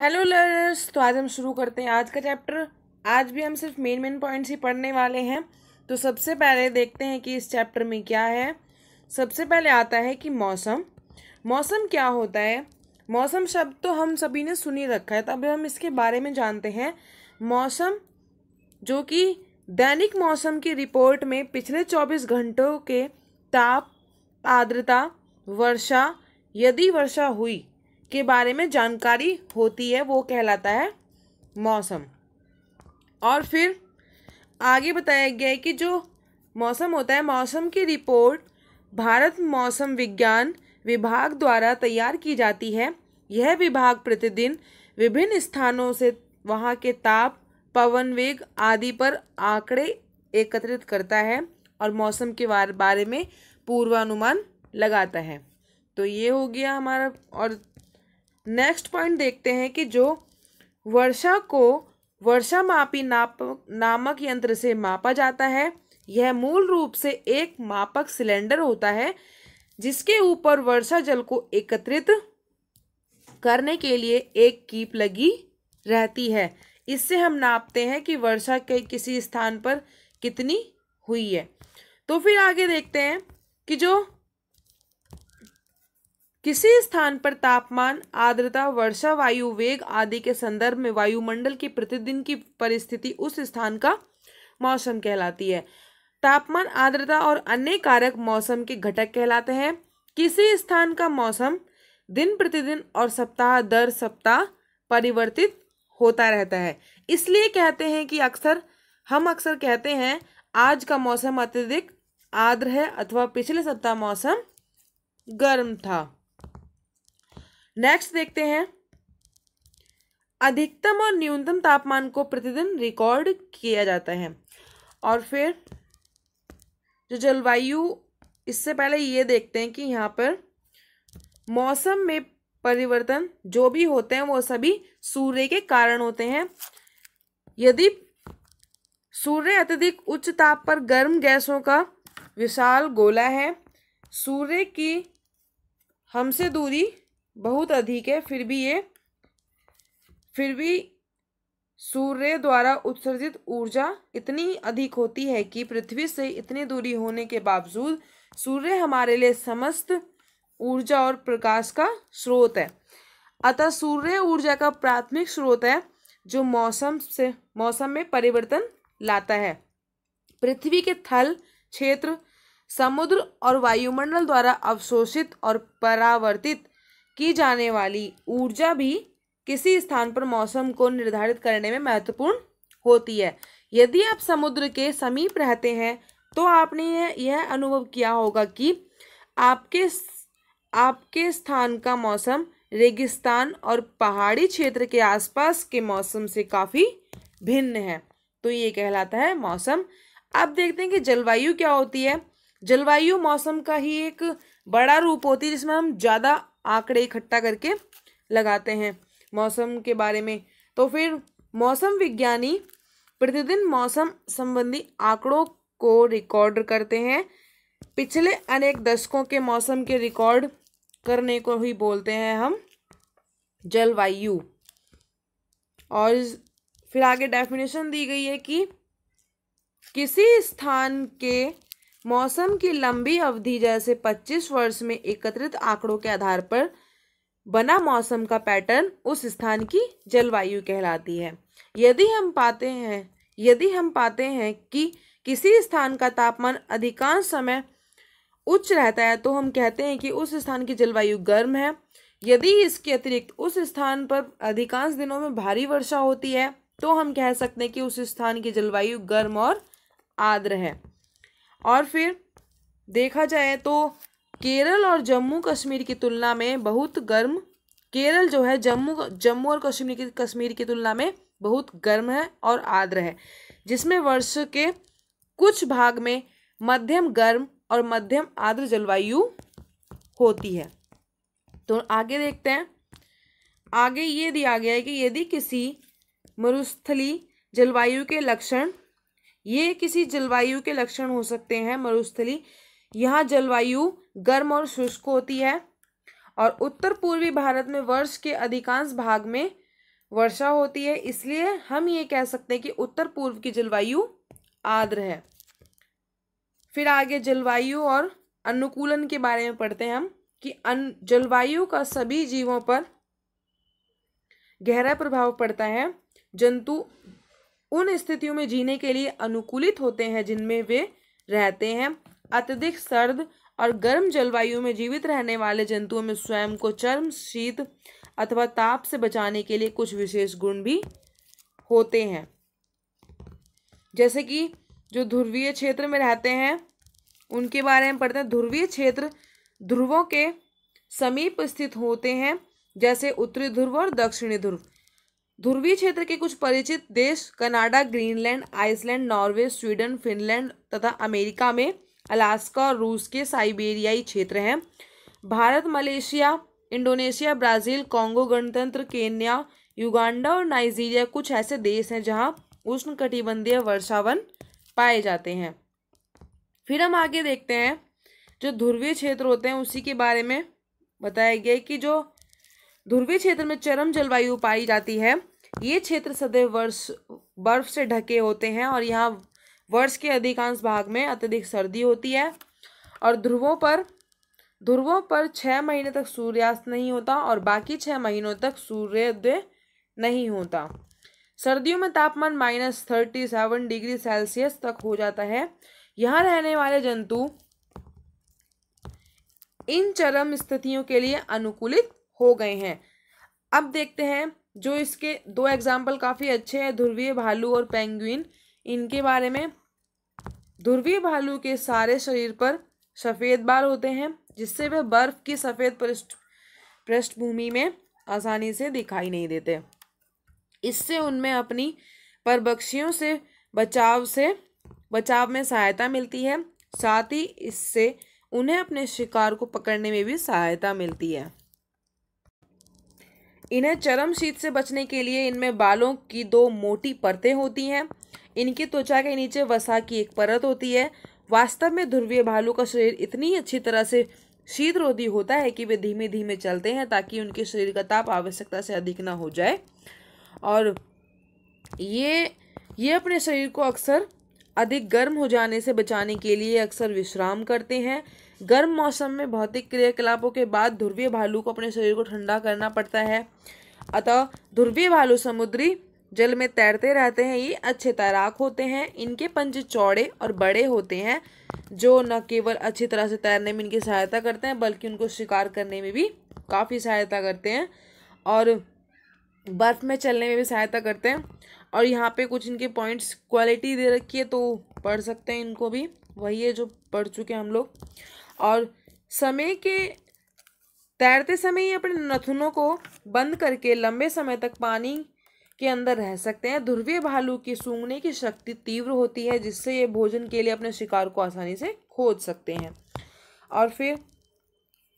Hello learners, तो आज हम शुरू करते हैं आज का चैप्टर। आज भी हम सिर्फ मेन पॉइंट्स ही पढ़ने वाले हैं। तो सबसे पहले देखते हैं कि इस चैप्टर में क्या है। सबसे पहले आता है कि मौसम। मौसम क्या होता है। मौसम शब्द तो हम सभी ने सुन ही रखा है, तब हम इसके बारे में जानते हैं। मौसम जो कि दैनिक मौसम की रिपोर्ट में पिछले 24 घंटों के ताप, आर्द्रता, वर्षा, यदि वर्षा हुई के बारे में जानकारी होती है, वो कहलाता है मौसम। और फिर आगे बताया गया है कि जो मौसम होता है, मौसम की रिपोर्ट भारत मौसम विज्ञान विभाग द्वारा तैयार की जाती है। यह विभाग प्रतिदिन विभिन्न स्थानों से वहाँ के ताप, पवन वेग आदि पर आंकड़े एकत्रित करता है और मौसम के बारे में पूर्वानुमान लगाता है। तो ये हो गया हमारा। और नेक्स्ट पॉइंट देखते हैं कि जो वर्षा को वर्षामापी नामक यंत्र से मापा जाता है। यह मूल रूप से एक मापक सिलेंडर होता है जिसके ऊपर वर्षा जल को एकत्रित करने के लिए एक कीप लगी रहती है। इससे हम नापते हैं कि वर्षा के किसी स्थान पर कितनी हुई है। तो फिर आगे देखते हैं कि जो किसी स्थान पर तापमान, आर्द्रता, वर्षा, वायु वेग आदि के संदर्भ में वायुमंडल की प्रतिदिन की परिस्थिति उस स्थान का मौसम कहलाती है। तापमान, आर्द्रता और अन्य कारक मौसम के घटक कहलाते हैं। किसी स्थान का मौसम दिन प्रतिदिन और सप्ताह दर सप्ताह परिवर्तित होता रहता है। इसलिए कहते हैं कि हम अक्सर कहते हैं आज का मौसम अत्यधिक आर्द्र है अथवा पिछले सप्ताह मौसम गर्म था। नेक्स्ट देखते हैं, अधिकतम और न्यूनतम तापमान को प्रतिदिन रिकॉर्ड किया जाता है। और फिर जो जलवायु, इससे पहले ये देखते हैं कि यहाँ पर मौसम में परिवर्तन जो भी होते हैं वो सभी सूर्य के कारण होते हैं। यदि सूर्य अत्यधिक उच्च ताप पर गर्म गैसों का विशाल गोला है, सूर्य की हमसे दूरी बहुत अधिक है, फिर भी सूर्य द्वारा उत्सर्जित ऊर्जा इतनी अधिक होती है कि पृथ्वी से इतनी दूरी होने के बावजूद सूर्य हमारे लिए समस्त ऊर्जा और प्रकाश का स्रोत है। अतः सूर्य ऊर्जा का प्राथमिक स्रोत है जो मौसम में परिवर्तन लाता है। पृथ्वी के थल क्षेत्र, समुद्र और वायुमंडल द्वारा अवशोषित और परावर्तित की जाने वाली ऊर्जा भी किसी स्थान पर मौसम को निर्धारित करने में महत्वपूर्ण होती है। यदि आप समुद्र के समीप रहते हैं तो आपने यह अनुभव किया होगा कि आपके स्थान का मौसम रेगिस्तान और पहाड़ी क्षेत्र के आसपास के मौसम से काफ़ी भिन्न है। तो ये कहलाता है मौसम। अब देखते हैं कि जलवायु क्या होती है। जलवायु मौसम का ही एक बड़ा रूप होती है जिसमें हम ज़्यादा आंकड़े इकट्ठा करके लगाते हैं मौसम के बारे में। तो फिर मौसम विज्ञानी प्रतिदिन मौसम संबंधी आंकड़ों को रिकॉर्ड करते हैं। पिछले अनेक दशकों के मौसम के रिकॉर्ड करने को ही बोलते हैं हम जलवायु। और फिर आगे डेफिनेशन दी गई है कि किसी स्थान के मौसम की लंबी अवधि जैसे 25 वर्ष में एकत्रित आंकड़ों के आधार पर बना मौसम का पैटर्न उस स्थान की जलवायु कहलाती है। यदि हम पाते हैं कि किसी स्थान का तापमान अधिकांश समय उच्च रहता है तो हम कहते हैं कि उस स्थान की जलवायु गर्म है। यदि इसके अतिरिक्त उस स्थान पर अधिकांश दिनों में भारी वर्षा होती है तो हम कह सकते हैं कि उस स्थान की जलवायु गर्म और आर्द्र है। और फिर देखा जाए तो केरल और जम्मू कश्मीर की तुलना में बहुत गर्म, केरल जो है जम्मू और कश्मीर की तुलना में बहुत गर्म है और आर्द्र है, जिसमें वर्ष के कुछ भाग में मध्यम गर्म और मध्यम आर्द्र जलवायु होती है। तो आगे देखते हैं। आगे ये दिया गया है कि यदि किसी मरुस्थलीय जलवायु के लक्षण, ये किसी जलवायु के लक्षण हो सकते हैं मरुस्थलीय। यहाँ जलवायु गर्म और शुष्क होती है और उत्तर पूर्वी भारत में वर्ष के अधिकांश भाग में वर्षा होती है, इसलिए हम ये कह सकते हैं कि उत्तर पूर्व की जलवायु आर्द्र है। फिर आगे जलवायु और अनुकूलन के बारे में पढ़ते हैं हम कि जलवायु का सभी जीवों पर गहरा प्रभाव पड़ता है। जंतु उन स्थितियों में जीने के लिए अनुकूलित होते हैं जिनमें वे रहते हैं। अत्यधिक सर्द और गर्म जलवायु में जीवित रहने वाले जंतुओं में स्वयं को चर्म, शीत अथवा ताप से बचाने के लिए कुछ विशेष गुण भी होते हैं। जैसे कि जो ध्रुवीय क्षेत्र में रहते हैं उनके बारे में पढ़ते हैं। ध्रुवीय क्षेत्र ध्रुवों के समीप स्थित होते हैं, जैसे उत्तरी ध्रुव और दक्षिणी ध्रुव। ध्रुवीय क्षेत्र के कुछ परिचित देश Canada, Greenland, Iceland, Norway, Sweden, Finland तथा अमेरिका में अलास्का और रूस के साइबेरियाई क्षेत्र हैं। Bharat, Malaysia, Indonesia, Brazil, Congo गणतंत्र, केन्या, युगांडा और नाइजीरिया कुछ ऐसे देश हैं जहां उष्णकटिबंधीय वर्षावन पाए जाते हैं। फिर हम आगे देखते हैं जो ध्रुवीय क्षेत्र होते हैं उसी के बारे में बताया गया है कि जो ध्रुवीय क्षेत्र में चरम जलवायु पाई जाती है, ये क्षेत्र सदैव बर्फ से ढके होते हैं और यहाँ वर्ष के अधिकांश भाग में अत्यधिक सर्दी होती है और ध्रुवों पर 6 महीने तक सूर्यास्त नहीं होता और बाकी 6 महीनों तक सूर्योदय नहीं होता। सर्दियों में तापमान -37 डिग्री सेल्सियस तक हो जाता है। यहाँ रहने वाले जंतु इन चरम स्थितियों के लिए अनुकूलित हो गए हैं। अब देखते हैं जो इसके 2 एग्जाम्पल काफ़ी अच्छे हैं, ध्रुवीय भालू और पेंगुइन। इनके बारे में ध्रुवीय भालू के सारे शरीर पर सफ़ेद बाल होते हैं जिससे वे बर्फ की सफ़ेद पृष्ठभूमि में आसानी से दिखाई नहीं देते। इससे उनमें अपनी परभक्षियों से बचाव में सहायता मिलती है। साथ ही इससे उन्हें अपने शिकार को पकड़ने में भी सहायता मिलती है। इन्हें चरम शीत से बचने के लिए इनमें बालों की 2 मोटी परतें होती हैं। इनकी त्वचा के नीचे वसा की एक परत होती है। वास्तव में ध्रुवीय भालू का शरीर इतनी अच्छी तरह से शीतरोधी होता है कि वे धीमे धीमे चलते हैं ताकि उनके शरीर का ताप आवश्यकता से अधिक ना हो जाए और ये अपने शरीर को अक्सर अधिक गर्म हो जाने से बचाने के लिए अक्सर विश्राम करते हैं। गर्म मौसम में भौतिक क्रियाकलापों के बाद ध्रुवीय भालू को अपने शरीर को ठंडा करना पड़ता है। अतः ध्रुवीय भालू समुद्री जल में तैरते रहते हैं। ये अच्छे तैराक होते हैं। इनके पंजे चौड़े और बड़े होते हैं जो न केवल अच्छी तरह से तैरने में इनकी सहायता करते हैं बल्कि उनको शिकार करने में भी काफ़ी सहायता करते हैं और बर्फ़ में चलने में भी सहायता करते हैं। और यहाँ पे कुछ इनके पॉइंट्स क्वालिटी दे रखी है तो पढ़ सकते हैं इनको भी, वही है जो पढ़ चुके हैं हम लोग। और तैरते समय ये अपने नथुनों को बंद करके लंबे समय तक पानी के अंदर रह सकते हैं। ध्रुवीय भालू की सूंघने की शक्ति तीव्र होती है जिससे ये भोजन के लिए अपने शिकार को आसानी से खोज सकते हैं। और फिर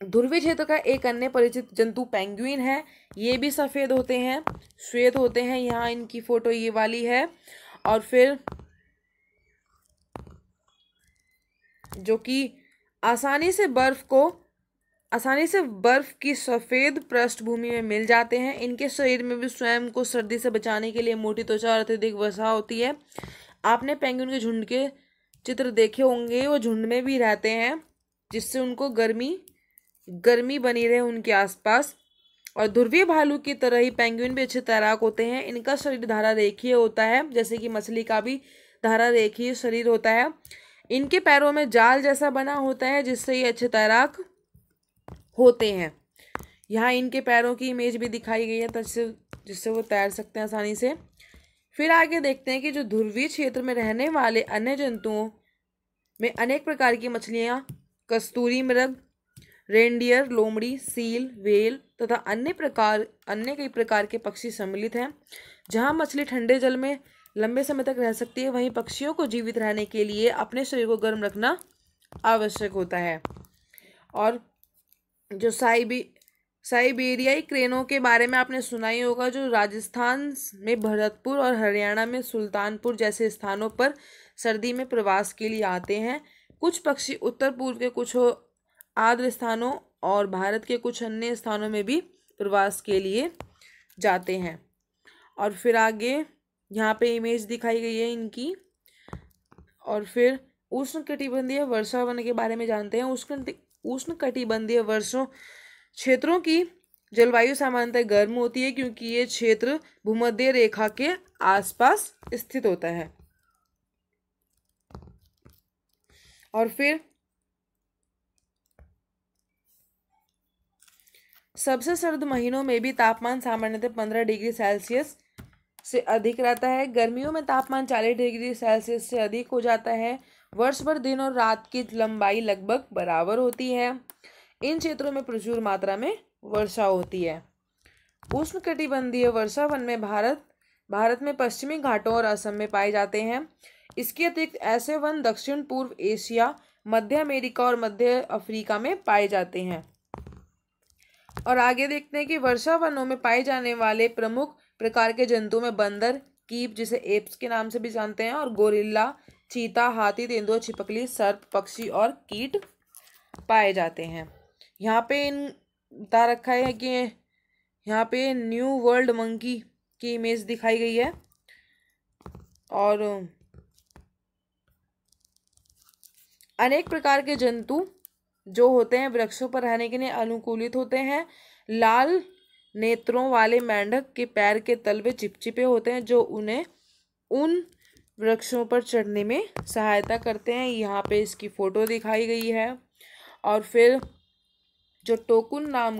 ध्रुवीय क्षेत्र का एक अन्य परिचित जंतु पेंगुइन है। ये भी सफ़ेद होते हैं, श्वेत होते हैं। यहाँ इनकी फोटो ये वाली है। और फिर जो कि आसानी से बर्फ की सफ़ेद पृष्ठभूमि में मिल जाते हैं। इनके शरीर में भी स्वयं को सर्दी से बचाने के लिए मोटी त्वचा और अत्यधिक वसा होती है। आपने पेंगुइन के झुंड के चित्र देखे होंगे, वो झुंड में भी रहते हैं जिससे उनको गर्मी बनी रहे उनके आसपास। और ध्रुवीय भालू की तरह ही पेंगुइन भी अच्छे तैराक होते हैं। इनका शरीर धारा रेखीय होता है जैसे कि मछली का भी धारा रेखीय शरीर होता है। इनके पैरों में जाल जैसा बना होता है जिससे ये अच्छे तैराक होते हैं। यहाँ इनके पैरों की इमेज भी दिखाई गई है जिससे वो तैर सकते हैं आसानी से। फिर आगे देखते हैं कि जो ध्रुवीय क्षेत्र में रहने वाले अन्य जंतुओं में अनेक प्रकार की मछलियाँ, कस्तूरी मृग, रेनडियर, लोमड़ी, सील, व्हेल तथा अन्य कई प्रकार के पक्षी सम्मिलित हैं। जहाँ मछली ठंडे जल में लंबे समय तक रह सकती है, वहीं पक्षियों को जीवित रहने के लिए अपने शरीर को गर्म रखना आवश्यक होता है। और जो साइबेरियाई क्रेनों के बारे में आपने सुना ही होगा, जो राजस्थान में भरतपुर और हरियाणा में सुल्तानपुर जैसे स्थानों पर सर्दी में प्रवास के लिए आते हैं। कुछ पक्षी उत्तर पूर्व के कुछ आर्द्र स्थानों और भारत के कुछ अन्य स्थानों में भी प्रवास के लिए जाते हैं। और फिर आगे यहाँ पे इमेज दिखाई गई है इनकी। और फिर उष्णकटिबंधीय वर्षा वन के बारे में जानते हैं। उष्णकटिबंधीय वर्षों क्षेत्रों की जलवायु सामान्यतः गर्म होती है क्योंकि ये क्षेत्र भूमध्य रेखा के आसपास स्थित होता है। और फिर सबसे सर्द महीनों में भी तापमान सामान्यतः 15 डिग्री सेल्सियस से अधिक रहता है। गर्मियों में तापमान 40 डिग्री सेल्सियस से अधिक हो जाता है। वर्ष भर दिन और रात की लंबाई लगभग बराबर होती है। इन क्षेत्रों में प्रचुर मात्रा में वर्षा होती है। उष्णकटिबंधीय वर्षा वन में भारत में पश्चिमी घाटों और असम में पाए जाते हैं। इसके अतिरिक्त ऐसे वन दक्षिण पूर्व एशिया, मध्य अमेरिका और मध्य अफ्रीका में पाए जाते हैं। और आगे देखते हैं कि वर्षा वनों में पाए जाने वाले प्रमुख प्रकार के जंतु में बंदर, कीप जिसे एप्स के नाम से भी जानते हैं, और गोरिल्ला, चीता, हाथी, तेंदुआ, छिपकली, सर्प, पक्षी और कीट पाए जाते हैं। यहाँ पे बता रखा है कि यहाँ पे न्यू वर्ल्ड मंकी की इमेज दिखाई गई है। और अनेक प्रकार के जंतु जो होते हैं वृक्षों पर रहने के लिए अनुकूलित होते हैं। लाल नेत्रों वाले मेंढक के पैर के तलवे चिपचिपे होते हैं जो उन्हें उन वृक्षों पर चढ़ने में सहायता करते हैं। यहाँ पे इसकी फोटो दिखाई गई है। और फिर जो टोकुन नाम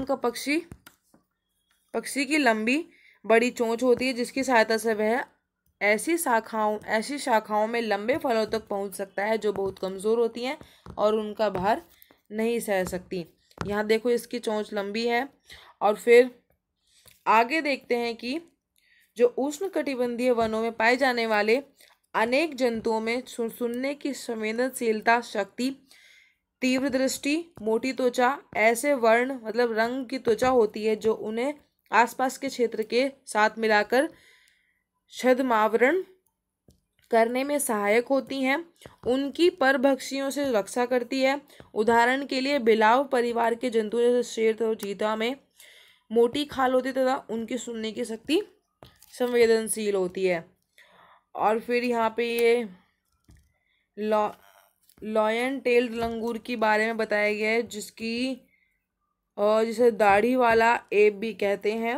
का पक्षी की लंबी बड़ी चोंच होती है जिसकी सहायता से वह ऐसी शाखाओं में लंबे फलों तक पहुंच सकता है जो बहुत कमजोर होती हैं और उनका भार नहीं सह सकती। यहाँ देखो इसकी चोंच लंबी है। और फिर आगे देखते हैं कि जो उष्णकटिबंधीय वनों में पाए जाने वाले अनेक जंतुओं में सुनने की संवेदनशीलता शक्ति, तीव्र दृष्टि, मोटी त्वचा, ऐसे वर्ण मतलब रंग की त्वचा होती है जो उन्हें आसपास के क्षेत्र के साथ मिलाकर छद्मावरण करने में सहायक होती हैं। उनकी परभक्षियों से रक्षा करती है। उदाहरण के लिए बिलाव परिवार के जंतु जैसे शेर और चीता में मोटी खाल होती तथा उनकी सुनने की शक्ति संवेदनशील होती है। और फिर यहाँ पे ये लॉयन टेल्ड लंगूर के बारे में बताया गया है जिसे दाढ़ी वाला एप भी कहते हैं।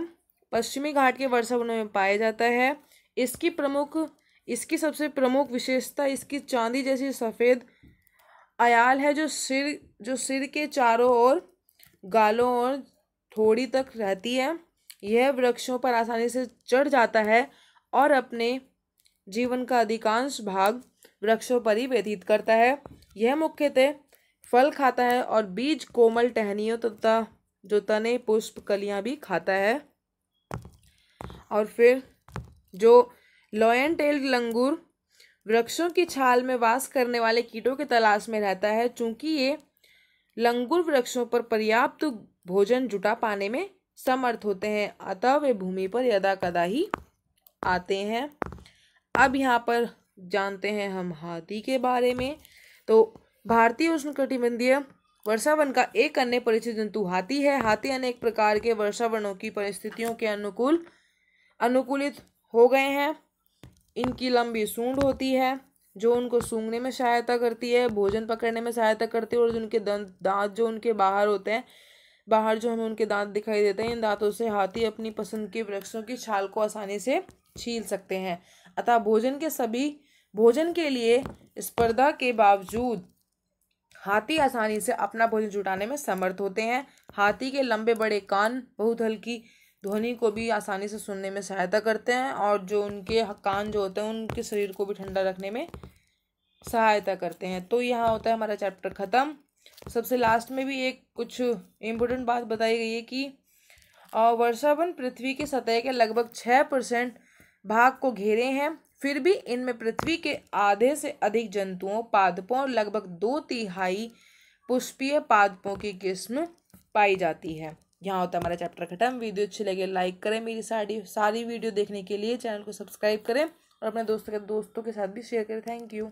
पश्चिमी घाट के वर्षा वनों में पाया जाता है। इसकी सबसे प्रमुख विशेषता इसकी चांदी जैसी सफ़ेद अयाल है जो सिर के चारों ओर, गालों और थोड़ी तक रहती है। यह वृक्षों पर आसानी से चढ़ जाता है और अपने जीवन का अधिकांश भाग वृक्षों पर ही व्यतीत करता है। यह मुख्यतः फल खाता है और बीज, कोमल टहनियों तथा जो तने, पुष्प, कलियां भी खाता है। और फिर जो लॉयन टेल्ड लंगूर वृक्षों की छाल में वास करने वाले कीटों की तलाश में रहता है। चूंकि ये लंगूर वृक्षों पर पर्याप्त भोजन जुटा पाने में समर्थ होते हैं अतः वे भूमि पर यदा कदा ही आते हैं। अब यहाँ पर जानते हैं हम हाथी के बारे में। तो भारतीय उष्णकटिबंधीय वर्षा वन का एक अन्य परिचित जंतु हाथी है। हाथी अनेक प्रकार के वर्षा वनों की परिस्थितियों के अनुकूलित हो गए हैं। इनकी लंबी सूंड होती है जो उनको सूंघने में सहायता करती है, भोजन पकड़ने में सहायता करती है, और उनके दांत जो उनके बाहर होते हैं, बाहर जो हमें उनके दांत दिखाई देते हैं, इन दांतों से हाथी अपनी पसंद के वृक्षों की छाल को आसानी से छील सकते हैं। अतः भोजन के लिए स्पर्धा के बावजूद हाथी आसानी से अपना भोजन जुटाने में समर्थ होते हैं। हाथी के लंबे बड़े कान बहुत हल्की ध्वनि को भी आसानी से सुनने में सहायता करते हैं और जो उनके कान जो होते हैं उनके शरीर को भी ठंडा रखने में सहायता करते हैं। तो यहाँ होता है हमारा चैप्टर ख़त्म। सबसे लास्ट में भी एक कुछ इम्पोर्टेंट बात बताई गई है कि वर्षा वन पृथ्वी की सतह के लगभग 6% भाग को घेरे हैं। फिर भी इनमें पृथ्वी के आधे से अधिक जंतुओं, पादपों और लगभग 2/3 पुष्पीय पादपों की किस्म पाई जाती है। यहाँ होता है हमारा चैप्टर खत्म। वीडियो अच्छी लगे लाइक करें। मेरी सारी वीडियो देखने के लिए चैनल को सब्सक्राइब करें और अपने दोस्तों के साथ भी शेयर करें। Thank you.